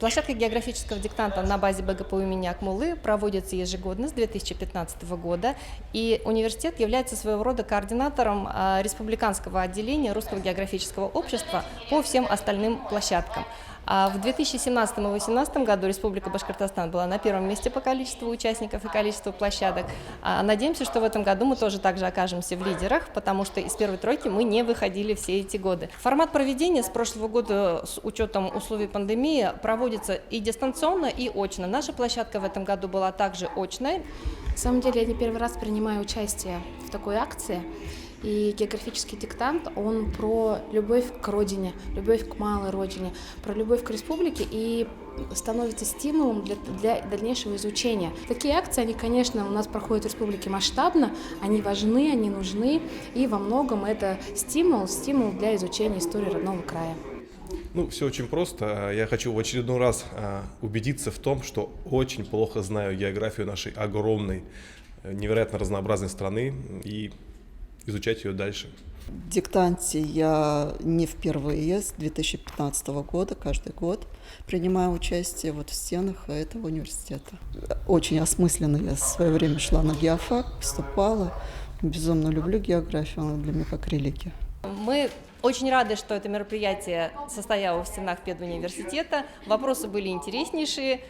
Площадка географического диктанта на базе БГПУ имени Акмуллы проводится ежегодно с 2015 года, и университет является своего рода координатором республиканского отделения Русского географического общества по всем остальным площадкам. В 2017 и 2018 году Республика Башкортостан была на первом месте по количеству участников и количеству площадок. Надеемся, что в этом году мы тоже также окажемся в лидерах, потому что из первой тройки мы не выходили все эти годы. Формат проведения с прошлого года, с учетом условий пандемии, проводится и дистанционно, и очно. Наша площадка в этом году была также очной. На самом деле я не первый раз принимаю участие в такой акции. И географический диктант, он про любовь к родине, любовь к малой родине, про любовь к республике и становится стимулом для дальнейшего изучения. Такие акции, они, конечно, у нас проходят в республике масштабно, они важны, они нужны, и во многом это стимул для изучения истории родного края. Ну, все очень просто. Я хочу в очередной раз убедиться в том, что очень плохо знаю географию нашей огромной, невероятно разнообразной страны и изучать ее дальше. В диктанте я не впервые, с 2015 года, каждый год принимаю участие в стенах этого университета. Очень осмысленно я в свое время шла на геофак, поступала. Безумно люблю географию, она для меня как религия. Мы очень рады, что это мероприятие состоялось в стенах педуниверситета. Вопросы были интереснейшие.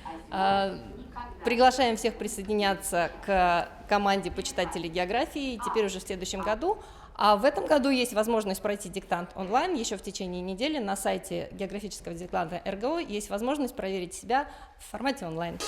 Приглашаем всех присоединяться к команде почитателей географии теперь уже в следующем году. А в этом году есть возможность пройти диктант онлайн. Еще в течение недели на сайте географического диктанта РГО есть возможность проверить себя в формате онлайн.